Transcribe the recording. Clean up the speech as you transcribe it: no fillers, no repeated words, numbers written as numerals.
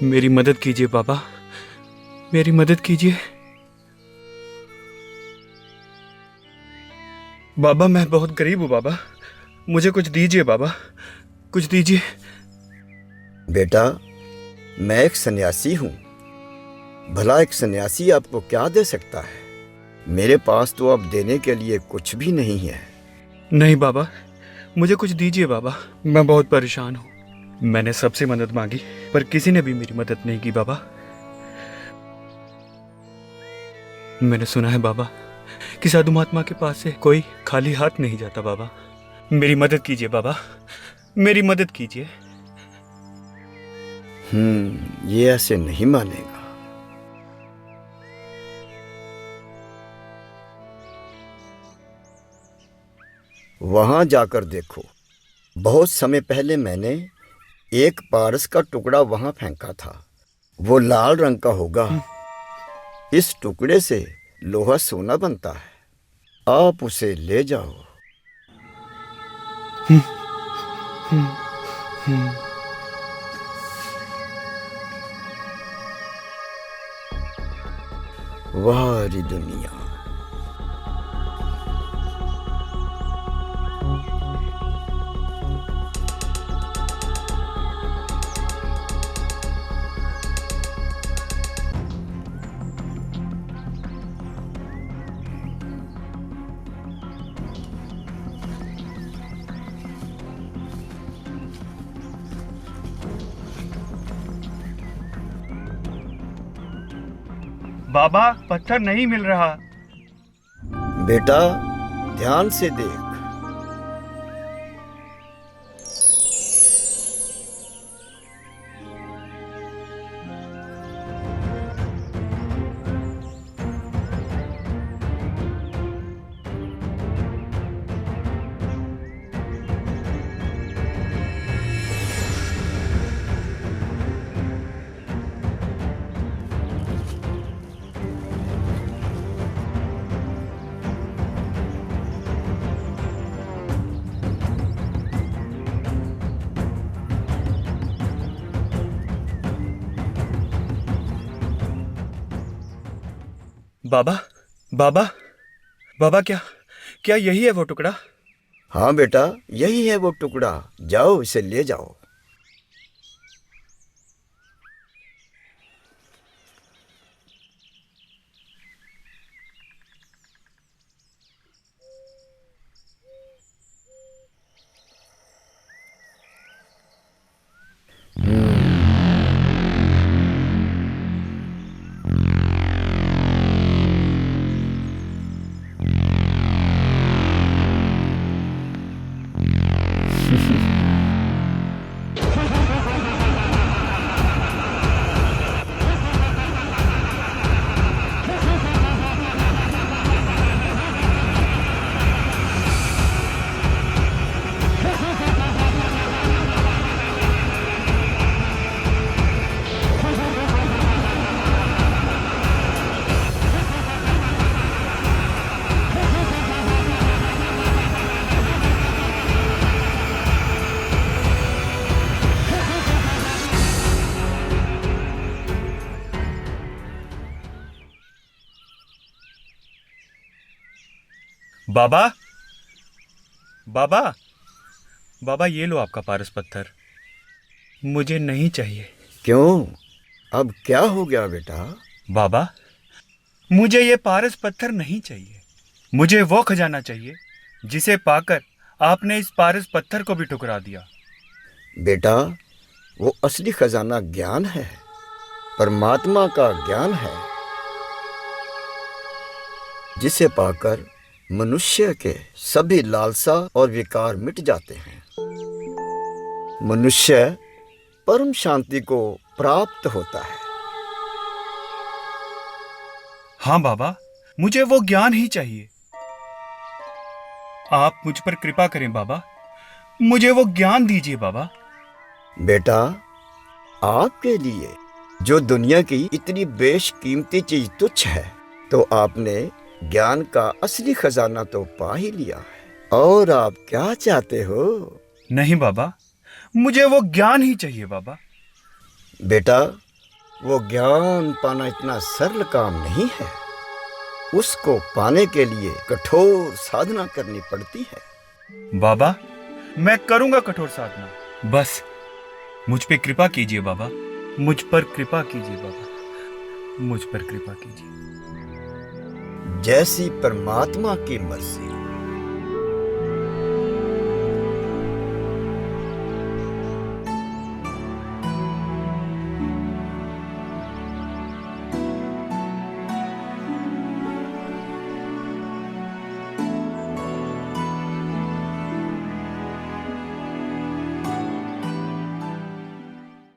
मेरी मदद कीजिए बाबा, मेरी मदद कीजिए। बाबा मैं बहुत गरीब हूँ बाबा, मुझे कुछ दीजिए बाबा, कुछ दीजिए। बेटा, मैं एक सन्यासी हूँ। भला एक सन्यासी आपको क्या दे सकता है? मेरे पास तो अब देने के लिए कुछ भी नहीं है। नहीं बाबा, मुझे कुछ दीजिए बाबा, मैं बहुत परेशान हूँ। मैंने सबसे मदद मांगी पर किसी ने भी मेरी मदद नहीं की बाबा। मैंने सुना है बाबा कि साधु महात्मा के पास से कोई खाली हाथ नहीं जाता बाबा। मेरी मदद कीजिए बाबा, मेरी मदद कीजिए। ये ऐसे नहीं मानेगा। वहां जाकर देखो। बहुत समय पहले मैंने एक पारस का टुकड़ा वहां फेंका था। वो लाल रंग का होगा। इस टुकड़े से लोहा सोना बनता है। आप उसे ले जाओ। वाह री दुनिया। बाबा पत्थर नहीं मिल रहा। बेटा, ध्यान से देख। बाबा, बाबा, बाबा, क्या क्या यही है वो टुकड़ा? हाँ बेटा, यही है वो टुकड़ा। जाओ, इसे ले जाओ। बाबा, बाबा, बाबा ये लो आपका पारस पत्थर, मुझे नहीं चाहिए। क्यों? अब क्या हो गया बेटा? बाबा, मुझे ये पारस पत्थर नहीं चाहिए। मुझे वो खजाना चाहिए जिसे पाकर आपने इस पारस पत्थर को भी ठुकरा दिया। बेटा, वो असली खजाना ज्ञान है। परमात्मा का ज्ञान है, जिसे पाकर मनुष्य के सभी लालसा और विकार मिट जाते हैं। मनुष्य परम शांति को प्राप्त होता है। हाँ बाबा, मुझे वो ज्ञान ही चाहिए। आप मुझ पर कृपा करें बाबा, मुझे वो ज्ञान दीजिए बाबा। बेटा, आपके लिए जो दुनिया की इतनी बेशकीमती चीज तुच्छ है, तो आपने ज्ञान का असली खजाना तो पा ही लिया है। और आप क्या चाहते हो? नहीं बाबा, मुझे वो ज्ञान ही चाहिए बाबा। बेटा, वो ज्ञान पाना इतना सरल काम नहीं है। उसको पाने के लिए कठोर साधना करनी पड़ती है। बाबा, मैं करूंगा कठोर साधना। बस मुझ पे कृपा कीजिए बाबा, मुझ पर कृपा कीजिए बाबा, मुझ पर कृपा कीजिए। जैसी परमात्मा की मर्जी।